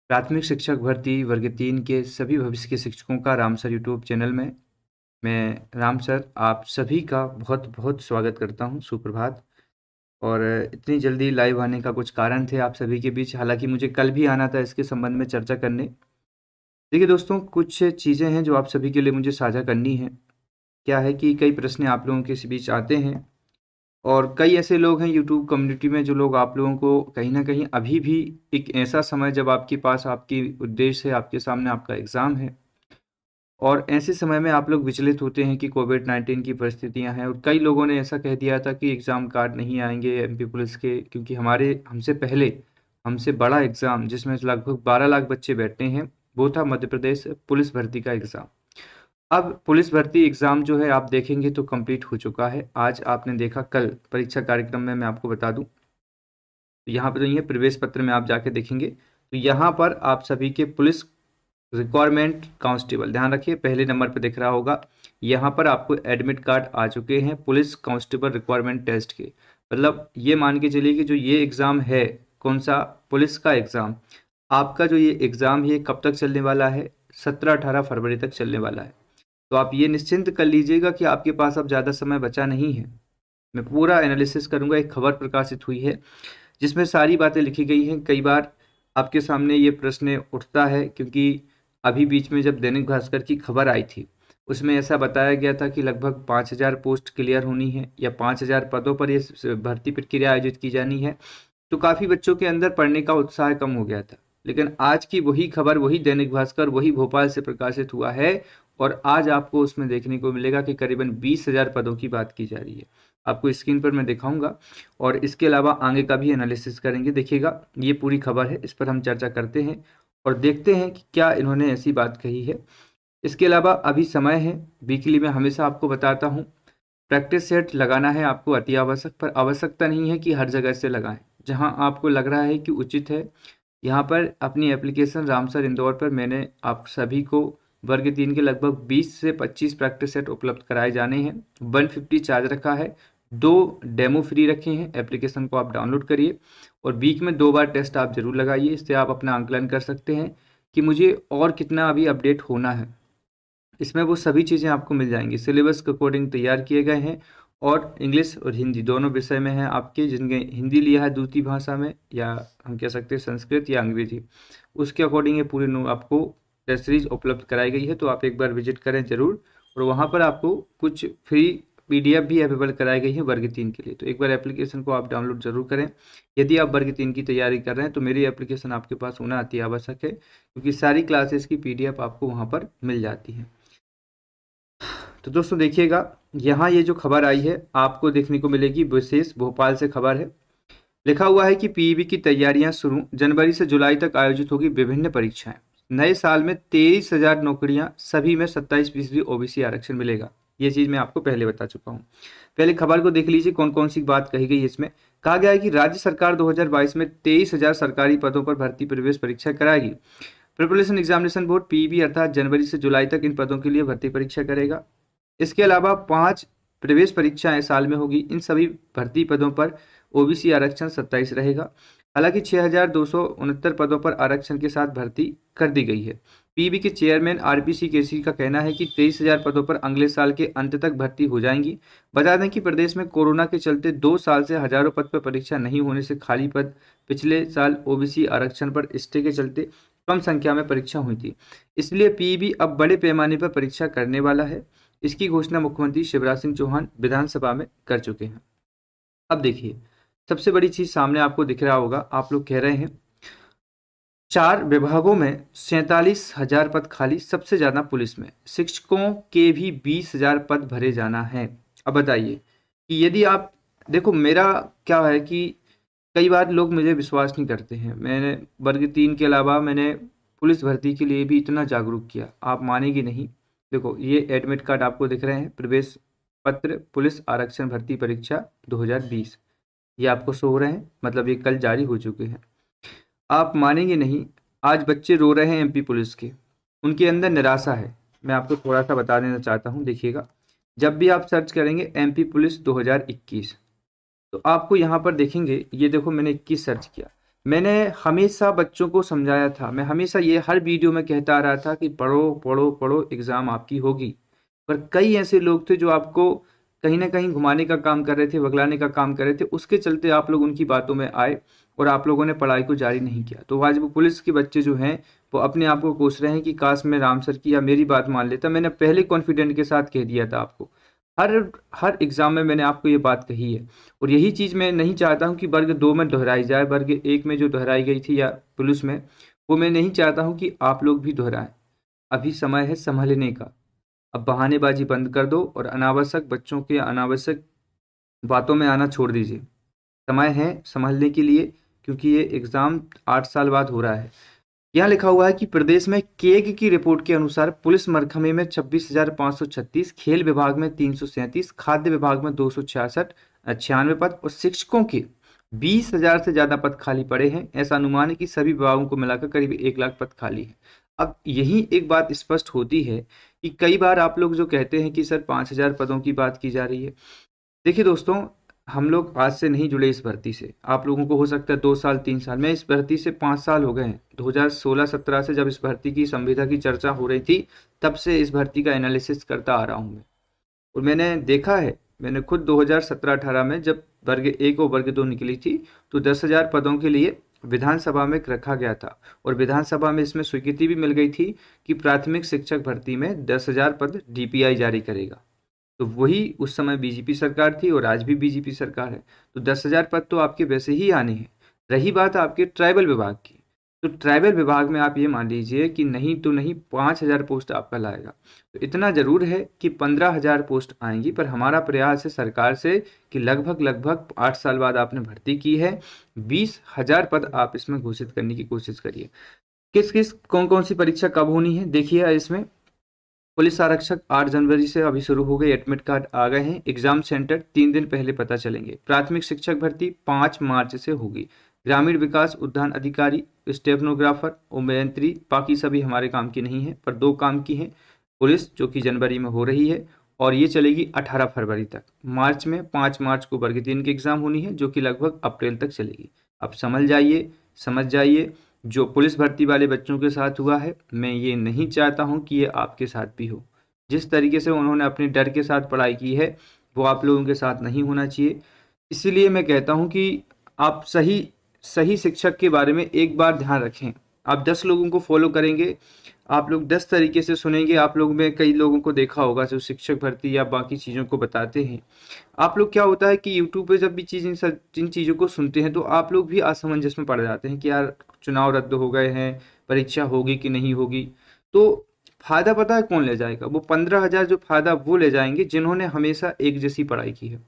प्राथमिक शिक्षक भर्ती वर्ग 3 के सभी भविष्य के शिक्षकों का राम सर यूट्यूब चैनल में मैं राम सर आप सभी का बहुत-बहुत स्वागत करता हूं। सुप्रभात। और इतनी जल्दी लाइव आने का कुछ कारण थे आप सभी के बीच, हालाँकि मुझे कल भी आना था इसके संबंध में चर्चा करने। देखिए दोस्तों, कुछ चीज़ें हैं जो आप सभी के लिए मुझे साझा करनी है। क्या है कि कई प्रश्न आप लोगों के बीच आते हैं और कई ऐसे लोग हैं यूट्यूब कम्युनिटी में जो लोग आप लोगों को कहीं न कहीं अभी भी एक ऐसा समय जब आपके पास आपकी उद्देश्य है, आपके सामने आपका एग्ज़ाम है और ऐसे समय में आप लोग विचलित होते हैं कि कोविड-19 की परिस्थितियाँ हैं और कई लोगों ने ऐसा कह दिया था कि एग्ज़ाम कार्ड नहीं आएँगे एमपी पुलिस के, क्योंकि हमसे पहले, हमसे बड़ा एग्ज़ाम जिसमें लगभग 12 लाख बच्चे बैठे हैं, वो था मध्य प्रदेश पुलिस भर्ती का एग्ज़ाम। अब पुलिस भर्ती एग्ज़ाम जो है आप देखेंगे तो कंप्लीट हो चुका है। आज आपने देखा, कल परीक्षा कार्यक्रम में मैं आपको बता दूँ, तो यहाँ पे नहीं है, प्रवेश पत्र में आप जाके देखेंगे, तो यहाँ पर आप सभी के पुलिस रिक्वायरमेंट कांस्टेबल, ध्यान रखिए पहले नंबर पे दिख रहा होगा, यहाँ पर आपको एडमिट कार्ड आ चुके हैं पुलिस कांस्टेबल रिक्वायरमेंट टेस्ट के। मतलब ये मान के चलिए कि जो ये एग्ज़ाम है, कौन सा, पुलिस का एग्ज़ाम, आपका जो ये एग्ज़ाम है कब तक चलने वाला है, 17-18 फरवरी तक चलने वाला है। तो आप ये निश्चिंत कर लीजिएगा कि आपके पास अब ज़्यादा समय बचा नहीं है। मैं पूरा एनालिसिस करूँगा, एक खबर प्रकाशित हुई है जिसमें सारी बातें लिखी गई हैं। कई बार आपके सामने ये प्रश्न उठता है क्योंकि अभी बीच में जब दैनिक भास्कर की खबर आई थी, उसमें ऐसा बताया गया था कि लगभग 5000 पोस्ट क्लियर होनी है या 5000 पदों पर ये भर्ती प्रक्रिया आयोजित की जानी है। तो काफ़ी बच्चों के अंदर पढ़ने का उत्साह कम हो गया था। लेकिन आज की वही खबर, वही दैनिक भास्कर, वही भोपाल से प्रकाशित हुआ है और आज आपको उसमें देखने को मिलेगा कि करीबन 20,000 पदों की बात की जा रही है। आपको स्क्रीन पर मैं दिखाऊंगा और इसके अलावा आगे का भी एनालिसिस करेंगे। देखिएगा, ये पूरी खबर है, इस पर हम चर्चा करते हैं और देखते हैं कि क्या इन्होंने ऐसी बात कही है। इसके अलावा अभी समय है, वीकली में हमेशा आपको बताता हूँ, प्रैक्टिस सेट लगाना है आपको अति आवश्यक, पर आवश्यकता नहीं है कि हर जगह से लगाएं। जहां आपको लग रहा है कि उचित है, यहाँ पर अपनी एप्लीकेशन रामसर इंदौर पर मैंने आप सभी को वर्ग 3 के लगभग 20 से 25 प्रैक्टिस सेट उपलब्ध कराए जाने हैं। 150 चार्ज रखा है, 2 डेमो फ्री रखे हैं। एप्लीकेशन को आप डाउनलोड करिए और वीक में 2 बार टेस्ट आप जरूर लगाइए। इससे आप अपना आंकलन कर सकते हैं कि मुझे और कितना अभी अपडेट होना है। इसमें वो सभी चीज़ें आपको मिल जाएंगी, सिलेबस के अकॉर्डिंग तैयार किए गए हैं और इंग्लिश और हिंदी दोनों विषय में हैं आपके, जिनके हिंदी लिया है दूसरी भाषा में या हम कह सकते हैं संस्कृत या अंग्रेजी, उसके अकॉर्डिंग ये पूरी आपको टेस्ट सीरीज उपलब्ध कराई गई है। तो आप एक बार विजिट करें ज़रूर और वहाँ पर आपको कुछ फ्री पीडीएफ भी अवेलेबल कराई गई है वर्ग 3 के लिए। तो एक बार एप्लीकेशन को आप डाउनलोड ज़रूर करें। यदि आप वर्ग 3 की तैयारी कर रहे हैं तो मेरी एप्लीकेशन आपके पास होना अति आवश्यक है, क्योंकि सारी क्लासेस की पीडीएफ आपको वहाँ पर मिल जाती है। तो दोस्तों देखिएगा, यहाँ ये जो खबर आई है आपको देखने को मिलेगी, विशेष भोपाल से खबर है। लिखा हुआ है कि पीईबी की तैयारियां शुरू, जनवरी से जुलाई तक आयोजित होगी विभिन्न परीक्षाएं। नए साल में 23,000 नौकरियां, सभी में 27% ओबीसी आरक्षण मिलेगा। ये चीज मैं आपको पहले बता चुका हूँ। पहले खबर को देख लीजिए कौन कौन सी बात कही गई है। इसमें कहा गया है कि राज्य सरकार 2022 में 23,000 सरकारी पदों पर भर्ती प्रवेश परीक्षा कराएगी। प्रिपरेशन एग्जामिनेशन बोर्ड पीईबी अर्थात जनवरी से जुलाई तक इन पदों के लिए भर्ती परीक्षा करेगा। इसके अलावा 5 प्रवेश परीक्षाएं साल में होगी। इन सभी भर्ती पदों पर ओबीसी आरक्षण 27 रहेगा। हालांकि 6,269 पदों पर आरक्षण के साथ भर्ती कर दी गई है। पीबी के चेयरमैन आरपीसी केसी का कहना है कि 23,000 पदों पर अगले साल के अंत तक भर्ती हो जाएंगी। बता दें कि प्रदेश में कोरोना के चलते 2 साल से हजारों पद पर परीक्षा नहीं होने से खाली पद, पिछले साल ओबीसी आरक्षण पर स्टे के चलते कम संख्या में परीक्षा हुई थी। इसलिए पीबी अब बड़े पैमाने पर परीक्षा करने वाला है। इसकी घोषणा मुख्यमंत्री शिवराज सिंह चौहान विधानसभा में कर चुके हैं। अब देखिए, सबसे बड़ी चीज सामने आपको दिख रहा होगा, आप लोग कह रहे हैं 4 विभागों में 47,000 पद खाली, सबसे ज्यादा पुलिस में। शिक्षकों के भी 20,000 पद भरे जाना है। अब बताइए कि यदि आप देखो, मेरा क्या है कि कई बार लोग मुझे विश्वास नहीं करते हैं। मैंने वर्ग 3 के अलावा मैंने पुलिस भर्ती के लिए भी इतना जागरूक किया, आप मानेंगे नहीं। देखो, ये एडमिट कार्ड आपको दिख रहे हैं, प्रवेश पत्र पुलिस आरक्षण भर्ती परीक्षा 2020, ये आपको शो हो रहे हैं, मतलब ये कल जारी हो चुके हैं। आप मानेंगे नहीं, आज बच्चे रो रहे हैं एमपी पुलिस के, उनके अंदर निराशा है। मैं आपको थोड़ा सा बता देना चाहता हूँ, देखिएगा, जब भी आप सर्च करेंगे एमपी पुलिस 2021, तो आपको यहाँ पर देखेंगे, ये देखो मैंने 21 सर्च किया, मैंने हमेशा बच्चों को समझाया था, मैं हमेशा ये हर वीडियो में कहता आ रहा था कि पढ़ो पढ़ो पढ़ो, एग्जाम आपकी होगी। पर कई ऐसे लोग थे जो आपको कहीं ना कहीं घुमाने का काम कर रहे थे, वगलाने का काम कर रहे थे, उसके चलते आप लोग उनकी बातों में आए और आप लोगों ने पढ़ाई को जारी नहीं किया। तो आज वो पुलिस के बच्चे जो हैं वो अपने आप को कोस रहे हैं कि काश मैं राम सर की या मेरी बात मान लेता। मैंने पहले कॉन्फिडेंट के साथ कह दिया था आपको, हर हर एग्जाम में मैंने आपको ये बात कही है। और यही चीज़ मैं नहीं चाहता हूँ कि वर्ग 2 में दोहराई जाए, वर्ग 1 में जो दोहराई गई थी या पुलिस में, वो मैं नहीं चाहता हूँ कि आप लोग भी दोहराएं। अभी समय है संभलने का। अब बहानेबाजी बंद कर दो और अनावश्यक बच्चों के अनावश्यक बातों में आना छोड़ दीजिए। समय है संभलने के लिए, क्योंकि ये एग्जाम 8 साल बाद हो रहा है। यहाँ लिखा हुआ है कि प्रदेश में केग की रिपोर्ट के अनुसार पुलिस महकमे में 26,536, खेल विभाग में 337, खाद्य विभाग में 266, 96 पद और शिक्षकों के 20,000 से ज्यादा पद खाली पड़े हैं। ऐसा अनुमान है कि सभी विभागों को मिलाकर करीब 1 लाख पद खाली है। अब यही एक बात स्पष्ट होती है कि कई बार आप लोग जो कहते हैं कि सर 5,000 पदों की बात की जा रही है। देखिए दोस्तों, हम लोग आज से नहीं जुड़े इस भर्ती से। आप लोगों को हो सकता है 2 साल 3 साल, मैं इस भर्ती से 5 साल हो गए हैं। 2016-17 से जब इस भर्ती की संविदा की चर्चा हो रही थी, तब से इस भर्ती का एनालिसिस करता आ रहा हूँ मैं। और मैंने देखा है, मैंने खुद 2017-18 में जब वर्ग 1 और वर्ग 2 निकली थी, तो 10,000 पदों के लिए विधानसभा में रखा गया था। और विधानसभा में इसमें स्वीकृति भी मिल गई थी कि प्राथमिक शिक्षक भर्ती में 10,000 पद डीपीआई जारी करेगा। तो वही उस समय बीजेपी सरकार थी और आज भी बीजेपी सरकार है। तो 10,000 पद तो आपके वैसे ही आने हैं। रही बात आपके ट्राइबल विभाग की, तो ट्राइबल विभाग में आप ये मान लीजिए कि नहीं तो नहीं 5,000 पोस्ट आपका लाएगा। तो इतना जरूर है कि 15,000 पोस्ट आएंगी। पर हमारा प्रयास है सरकार से कि लगभग लगभग 8 साल बाद आपने भर्ती की है, 20,000 पद आप इसमें घोषित करने की कोशिश करिए। किस किस कौन कौन सी परीक्षा कब होनी है देखिए इसमें। पुलिस आरक्षक 8 जनवरी से अभी शुरू हो गए, एडमिट कार्ड आ गए हैं। एग्जाम सेंटर 3 दिन पहले पता चलेंगे। प्राथमिक शिक्षक भर्ती 5 मार्च से होगी। ग्रामीण विकास उद्यान अधिकारी, स्टेफनोग्राफर, अभियंत्री, बाकी सभी हमारे काम की नहीं है, पर 2 काम की है। पुलिस जो कि जनवरी में हो रही है और ये चलेगी 18 फरवरी तक। मार्च में 5 मार्च को वर्ग 3 की एग्जाम होनी है, जो कि लगभग अप्रैल तक चलेगी। अब समझ जाइए, समझ जाइए, जो पुलिस भर्ती वाले बच्चों के साथ हुआ है, मैं ये नहीं चाहता हूं कि ये आपके साथ भी हो। जिस तरीके से उन्होंने अपने डर के साथ पढ़ाई की है, वो आप लोगों के साथ नहीं होना चाहिए। इसीलिए मैं कहता हूं कि आप सही सही शिक्षक के बारे में एक बार ध्यान रखें। आप 10 लोगों को फॉलो करेंगे, आप लोग 10 तरीके से सुनेंगे। आप लोग में कई लोगों को देखा होगा जो शिक्षक भर्ती या बाकी चीज़ों को बताते हैं। आप लोग क्या होता है कि यूट्यूब पे जब भी जिन चीज़ों को सुनते हैं, तो आप लोग भी असमंजस में पड़ जाते हैं कि यार चुनाव रद्द हो गए हैं, परीक्षा होगी कि नहीं होगी। तो फायदा पता है कौन ले जाएगा? वो 15,000 जो फायदा वो ले जाएंगे जिन्होंने हमेशा एक जैसी पढ़ाई की है।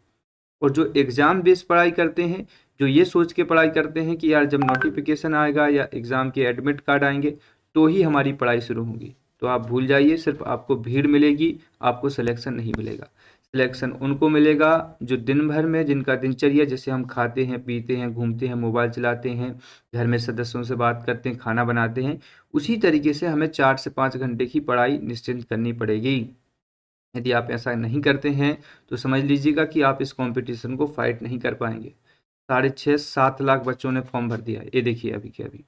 और जो एग्जाम बेस्ड पढ़ाई करते हैं, जो ये सोच के पढ़ाई करते हैं कि यार जब नोटिफिकेशन आएगा या एग्जाम के एडमिट कार्ड आएंगे तो ही हमारी पढ़ाई शुरू होगी, तो आप भूल जाइए। सिर्फ आपको भीड़ मिलेगी, आपको सिलेक्शन नहीं मिलेगा। सिलेक्शन उनको मिलेगा जो दिन भर में, जिनका दिनचर्या, जैसे हम खाते हैं, पीते हैं, घूमते हैं, मोबाइल चलाते हैं, घर में सदस्यों से बात करते हैं, खाना बनाते हैं, उसी तरीके से हमें 4 से 5 घंटे की पढ़ाई निश्चिंत करनी पड़ेगी। यदि आप ऐसा नहीं करते हैं तो समझ लीजिएगा कि आप इस कंपटीशन को फाइट नहीं कर पाएंगे। 6.5-7 लाख बच्चों ने फॉर्म भर दिया है, ये देखिए अभी के अभी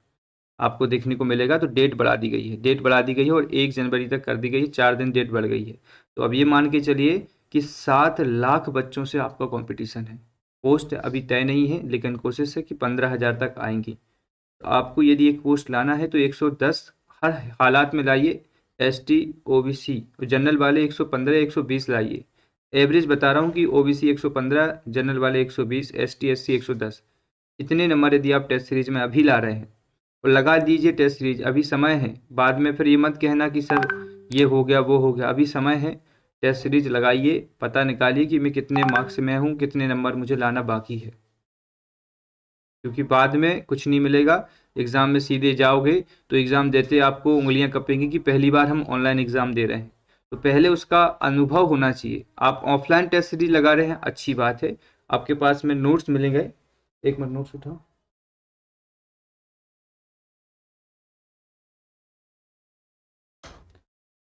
आपको देखने को मिलेगा। तो डेट बढ़ा दी गई है, डेट बढ़ा दी गई है और 1 जनवरी तक कर दी गई है, 4 दिन डेट बढ़ गई है। तो अब ये मान के चलिए कि 7 लाख बच्चों से आपका कंपटीशन है। पोस्ट अभी तय नहीं है, लेकिन कोशिश है कि 15,000 तक आएंगी। तो आपको यदि एक पोस्ट लाना है तो 110 हर हालात में लाइए। एसटी, ओबीसी और जनरल वाले 115 120 लाइए। एवरेज बता रहा हूँ कि ओबीसी 115, जनरल वाले 120, एसटी एससी 110। इतने नंबर यदि आप टेस्ट सीरीज में अभी ला रहे हैं और लगा दीजिए टेस्ट सीरीज, अभी समय है। बाद में फिर ये मत कहना कि सर ये हो गया वो हो गया, अभी समय है। टेस्ट सीरीज लगाइए, पता निकालिए कि मैं कितने मार्क्स में हूँ, कितने नंबर मुझे लाना बाकी है। क्योंकि बाद में कुछ नहीं मिलेगा। एग्जाम में सीधे जाओगे तो एग्जाम देते आपको उंगलियां कपेंगी कि पहली बार हम ऑनलाइन एग्जाम दे रहे हैं। तो पहले उसका अनुभव होना चाहिए। आप ऑफलाइन टेस्ट सीरीज लगा रहे हैं, अच्छी बात है, आपके पास में नोट्स मिलेंगे। एक मिनट, नोट्स उठाओ।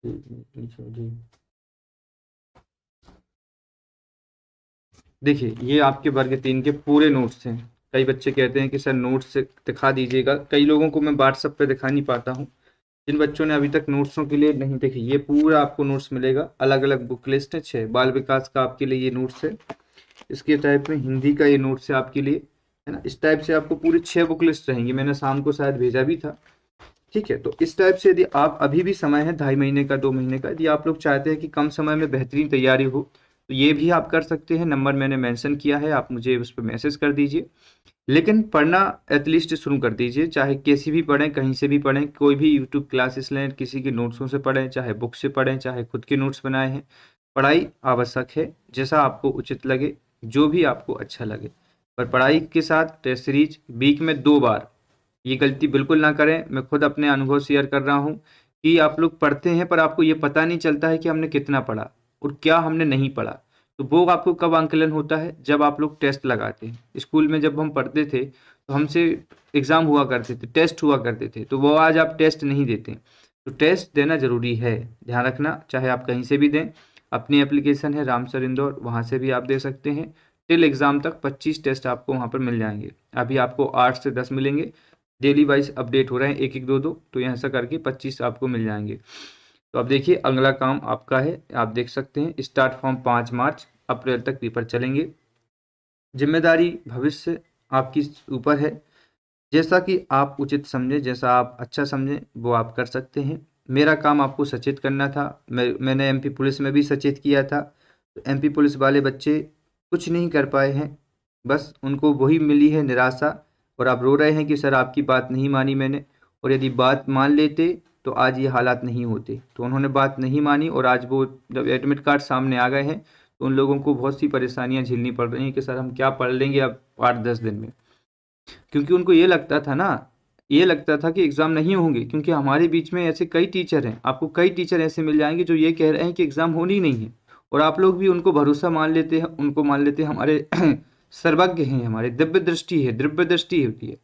जी, देखिए ये आपके वर्ग 3 के पूरे नोट्स हैं। कई बच्चे कहते हैं कि सर नोट्स दिखा दीजिएगा, कई लोगों को मैं व्हाट्सएप पे दिखा नहीं पाता हूँ। जिन बच्चों ने अभी तक नोट्सों के लिए नहीं देखी, ये पूरा आपको नोट्स मिलेगा, अलग अलग बुक लिस्ट है 6। बाल विकास का आपके लिए ये नोट्स है, इसके टाइप में हिंदी का ये नोट्स है आपके लिए, है ना। इस टाइप से आपको पूरी 6 बुक लिस्ट रहेंगी, मैंने शाम को शायद भेजा भी था। ठीक है, तो इस टाइप से यदि आप अभी भी समय है 2.5 महीने का 2 महीने का, यदि आप लोग चाहते हैं कि कम समय में बेहतरीन तैयारी हो तो ये भी आप कर सकते हैं। नंबर मैंने मेंशन किया है, आप मुझे उस पर मैसेज कर दीजिए। लेकिन पढ़ना एटलीस्ट शुरू कर दीजिए, चाहे कैसी भी पढ़ें, कहीं से भी पढ़ें, कोई भी यूट्यूब क्लासेस लें, किसी के नोट्सों से पढ़ें, चाहे बुक से पढ़ें, चाहे खुद के नोट्स बनाए हैं। पढ़ाई आवश्यक है, जैसा आपको उचित लगे, जो भी आपको अच्छा लगे। पर पढ़ाई के साथ टेस्ट सीरीज वीक में 2 बार, ये गलती बिल्कुल ना करें। मैं खुद अपने अनुभव शेयर कर रहा हूँ कि आप लोग पढ़ते हैं पर आपको ये पता नहीं चलता है कि हमने कितना पढ़ा और क्या हमने नहीं पढ़ा। तो वो आपको कब आंकलन होता है, जब आप लोग टेस्ट लगाते हैं। स्कूल में जब हम पढ़ते थे तो हमसे एग्जाम हुआ करते थे, टेस्ट हुआ करते थे, तो वो आज आप टेस्ट नहीं देते। तो टेस्ट देना जरूरी है, ध्यान रखना। चाहे आप कहीं से भी दें, अपनी एप्लीकेशन है रामसर इंदौर, वहाँ से भी आप दे सकते हैं। टिल एग्जाम तक 25 टेस्ट आपको वहाँ पर मिल जाएंगे। अभी आपको 8 से 10 मिलेंगे, डेली वाइज अपडेट हो रहे हैं, एक एक दो दो, तो यहाँ से करके 25 आपको मिल जाएंगे। तो अब देखिए अगला काम आपका है, आप देख सकते हैं स्टार्ट फॉर्म 5 मार्च, अप्रैल तक पेपर चलेंगे। जिम्मेदारी भविष्य आपकी ऊपर है, जैसा कि आप उचित समझें, जैसा आप अच्छा समझें वो आप कर सकते हैं। मेरा काम आपको सचेत करना था, मैंने एमपी पुलिस में भी सचेत किया था। तो एमपी पुलिस वाले बच्चे कुछ नहीं कर पाए हैं, बस उनको वही मिली है निराशा, और आप रो रहे हैं कि सर आपकी बात नहीं मानी मैंने, और यदि बात मान लेते तो आज ये हालात नहीं होते। तो उन्होंने बात नहीं मानी, और आज वो जब एडमिट कार्ड सामने आ गए हैं तो उन लोगों को बहुत सी परेशानियां झेलनी पड़ रही हैं कि सर हम क्या पढ़ लेंगे अब 8-10 दिन में। क्योंकि उनको ये लगता था ना, ये लगता था कि एग्ज़ाम नहीं होंगे, क्योंकि हमारे बीच में ऐसे कई टीचर हैं, आपको कई टीचर ऐसे मिल जाएंगे जो ये कह रहे हैं कि एग्ज़ाम होनी ही नहीं है, और आप लोग भी उनको भरोसा मान लेते हैं, उनको मान लेते हैं हमारे सर्वज्ञ हैं, हमारे दिव्य दृष्टि है, दिव्य दृष्टि होती है।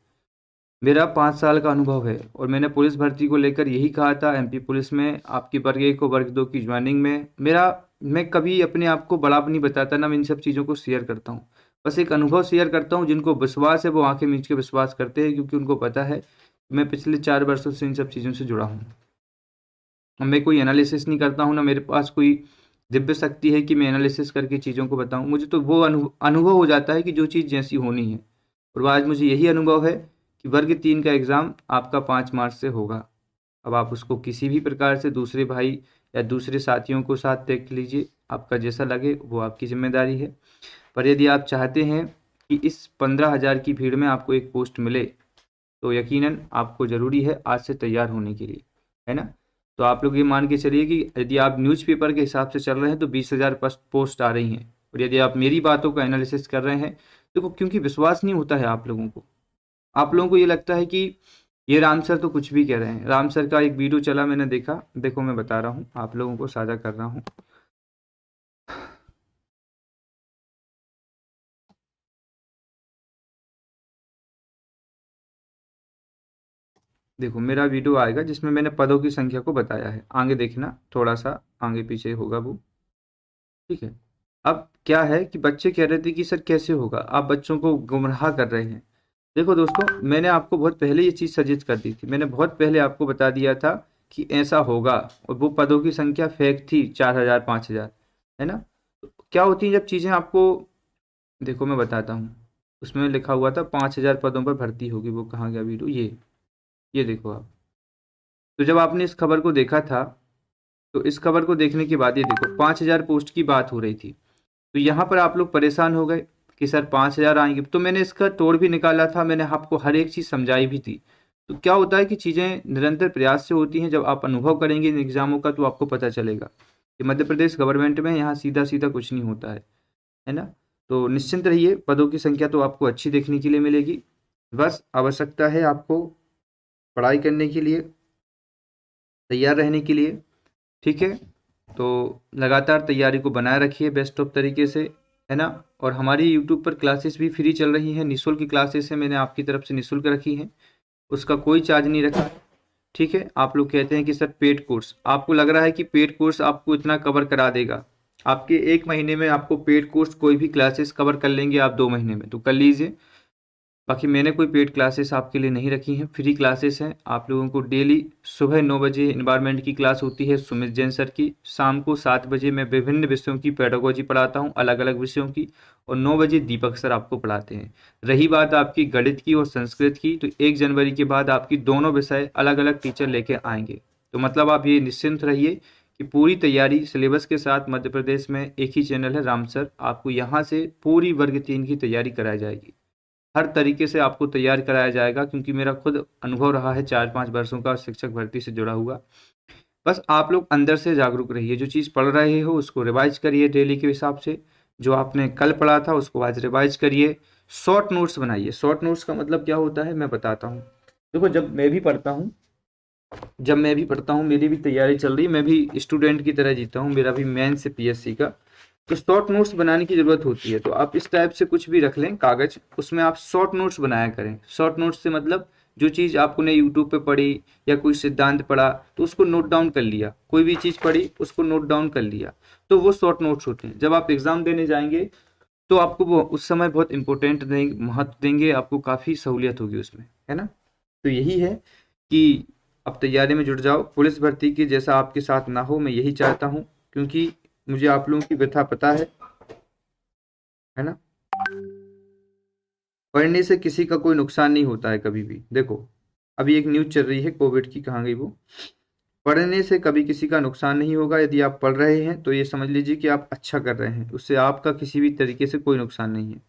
मेरा 5 साल का अनुभव है, और मैंने पुलिस भर्ती को लेकर यही कहा था एमपी पुलिस में, आपकी वर्ग 1 को वर्ग 2 की ज्वाइनिंग में। मैं कभी अपने आप को बड़ा नहीं बताता, ना मैं इन सब चीज़ों को शेयर करता हूँ। बस एक अनुभव शेयर करता हूँ, जिनको विश्वास है वो आंखें मीच के विश्वास करते हैं, क्योंकि उनको पता है मैं पिछले 4 वर्षों से इन सब चीज़ों से जुड़ा हूँ। मैं कोई एनालिसिस नहीं करता हूँ, ना मेरे पास कोई दिव्य शक्ति है कि मैं एनालिसिस करके चीज़ों को बताऊँ। मुझे तो वो अनुभव हो जाता है कि जो चीज़ जैसी होनी है, और आज मुझे यही अनुभव है कि वर्ग 3 का एग्ज़ाम आपका 5 मार्च से होगा। अब आप उसको किसी भी प्रकार से दूसरे भाई या दूसरे साथियों को साथ देख लीजिए, आपका जैसा लगे वो आपकी जिम्मेदारी है। पर यदि आप चाहते हैं कि इस 15,000 की भीड़ में आपको एक पोस्ट मिले, तो यकीनन आपको ज़रूरी है आज से तैयार होने के लिए, है ना। तो आप लोग ये मान के चलिए कि यदि आप न्यूज़पेपर के हिसाब से चल रहे हैं तो 20,000 पोस्ट आ रही हैं, और यदि आप मेरी बातों का एनालिसिस कर रहे हैं, देखो क्योंकि विश्वास नहीं होता है आप लोगों को ये लगता है कि ये राम सर तो कुछ भी कह रहे हैं। राम सर का एक वीडियो चला, मैंने देखा, देखो मैं बता रहा हूँ आप लोगों को, साझा कर रहा हूँ। देखो मेरा वीडियो आएगा जिसमें मैंने पदों की संख्या को बताया है, आगे देखना, थोड़ा सा आगे पीछे होगा वो, ठीक है। अब क्या है कि बच्चे कह रहे थे कि सर कैसे होगा, आप बच्चों को गुमराह कर रहे हैं। देखो दोस्तों, मैंने आपको बहुत पहले ये चीज़ सजेस्ट कर दी थी, मैंने बहुत पहले आपको बता दिया था कि ऐसा होगा, और वो पदों की संख्या फेक थी, 4,000 5,000, है ना। तो क्या होती है जब चीज़ें आपको, देखो मैं बताता हूँ, उसमें लिखा हुआ था 5,000 पदों पर भर्ती होगी, वो कहाँ गया वीडियो, ये देखो आप। तो जब आपने इस खबर को देखा था, तो इस खबर को देखने के बाद ये देखो 5,000 पोस्ट की बात हो रही थी, तो यहाँ पर आप लोग परेशान हो गए कि सर 5,000 आएंगे। तो मैंने इसका तोड़ भी निकाला था, मैंने आपको हर एक चीज़ समझाई भी थी। तो क्या होता है कि चीज़ें निरंतर प्रयास से होती हैं, जब आप अनुभव करेंगे इन एग्ज़ामों का तो आपको पता चलेगा कि मध्य प्रदेश गवर्नमेंट में यहाँ सीधा सीधा कुछ नहीं होता है ना। तो निश्चिंत रहिए, पदों की संख्या तो आपको अच्छी देखने के लिए मिलेगी, बस आवश्यकता है आपको पढ़ाई करने के लिए, तैयार रहने के लिए, ठीक है। तो लगातार तैयारी को बनाए रखिए बेस्ट ऑफ तरीके से, है ना। और हमारी यूट्यूब पर क्लासेस भी फ्री चल रही हैं, निःशुल्क की क्लासेस हैं, मैंने आपकी तरफ से निःशुल्क रखी हैं, उसका कोई चार्ज नहीं रखा है, ठीक है। आप लोग कहते हैं कि सर पेड कोर्स, आपको लग रहा है कि पेड कोर्स आपको इतना कवर करा देगा, आपके 1 महीने में आपको पेड कोर्स कोई भी क्लासेस कवर कर लेंगे आप 2 महीने में, तो कर लीजिए। बाकी मैंने कोई पेड क्लासेस आपके लिए नहीं रखी हैं, फ्री क्लासेस हैं। आप लोगों को डेली सुबह 9 बजे एनवायरनमेंट की क्लास होती है सुमित जैन सर की। शाम को 7 बजे मैं विभिन्न विषयों की पेडागोजी पढ़ाता हूँ, अलग अलग विषयों की। और 9 बजे दीपक सर आपको पढ़ाते हैं। रही बात आपकी गणित की और संस्कृत की, तो 1 जनवरी के बाद आपकी दोनों विषय अलग अलग टीचर लेके आएंगे। तो मतलब आप ये निश्चिंत रहिए कि पूरी तैयारी सिलेबस के साथ मध्य प्रदेश में एक ही चैनल है राम सर, आपको यहाँ से पूरी वर्ग 3 की तैयारी कराई जाएगी। हर तरीके से आपको तैयार कराया जाएगा, क्योंकि मेरा खुद अनुभव रहा है 4-5 वर्षों का शिक्षक भर्ती से जुड़ा हुआ। बस आप लोग अंदर से जागरूक रहिए, जो चीज़ पढ़ रहे हो उसको रिवाइज करिए डेली के हिसाब से। जो आपने कल पढ़ा था उसको आज रिवाइज करिए। शॉर्ट नोट्स बनाइए। शॉर्ट नोट्स का मतलब क्या होता है मैं बताता हूँ। देखो, जब मैं भी पढ़ता हूँ मेरी भी तैयारी चल रही है, मैं भी स्टूडेंट की तरह जीता हूँ, मेरा भी मेंस से पीएससी का। तो शॉर्ट नोट्स बनाने की ज़रूरत होती है, तो आप इस टाइप से कुछ भी रख लें कागज़, उसमें आप शॉर्ट नोट्स बनाया करें। शॉर्ट नोट्स से मतलब जो चीज़ आपने यूट्यूब पे पढ़ी या कोई सिद्धांत पढ़ा तो उसको नोट डाउन कर लिया, कोई भी चीज़ पढ़ी उसको नोट डाउन कर लिया, तो वो शॉर्ट नोट्स होते हैं। जब आप एग्ज़ाम देने जाएंगे तो आपको वो उस समय बहुत इंपॉर्टेंट देंगे, महत्व देंगे, आपको काफ़ी सहूलियत होगी उसमें, है ना। तो यही है कि अब तैयारी में जुट जाओ। पुलिस भर्ती की जैसा आपके साथ ना हो, मैं यही चाहता हूँ, क्योंकि मुझे आप लोगों की व्यथा पता है ना। पढ़ने से किसी का कोई नुकसान नहीं होता है कभी भी। देखो, अभी एक न्यूज़ चल रही है कोविड की, कहाँ गई वो। पढ़ने से कभी किसी का नुकसान नहीं होगा। यदि आप पढ़ रहे हैं तो ये समझ लीजिए कि आप अच्छा कर रहे हैं, उससे आपका किसी भी तरीके से कोई नुकसान नहीं है।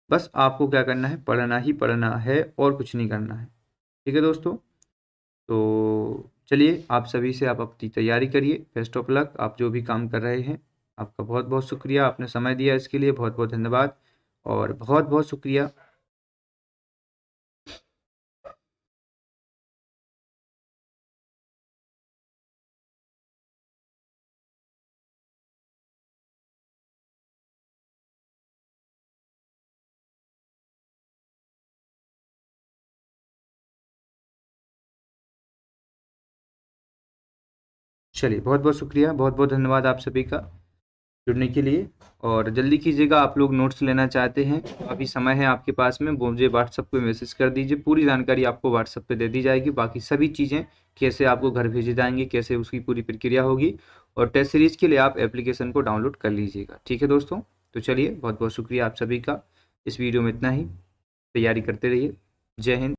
बस आपको क्या करना है, पढ़ना ही पढ़ना है और कुछ नहीं करना है। ठीक है दोस्तों, तो चलिए आप सभी से आप अपनी तैयारी करिए। Best of luck. आप जो भी काम कर रहे हैं, आपका बहुत बहुत शुक्रिया, आपने समय दिया इसके लिए बहुत बहुत धन्यवाद और बहुत बहुत शुक्रिया। चलिए, बहुत बहुत शुक्रिया, बहुत बहुत धन्यवाद आप सभी का जुड़ने के लिए। और जल्दी कीजिएगा, आप लोग नोट्स लेना चाहते हैं तो अभी समय है आपके पास में, मुझे व्हाट्सएप पे मैसेज कर दीजिए, पूरी जानकारी आपको व्हाट्सएप पे दे दी जाएगी। बाकी सभी चीज़ें कैसे आपको घर भेजी जाएंगी, कैसे उसकी पूरी प्रक्रिया होगी। और टेस्ट सीरीज के लिए आप एप्लीकेशन को डाउनलोड कर लीजिएगा। ठीक है दोस्तों, तो चलिए बहुत बहुत शुक्रिया आप सभी का। इस वीडियो में इतना ही। तैयारी करते रहिए। जय हिंद।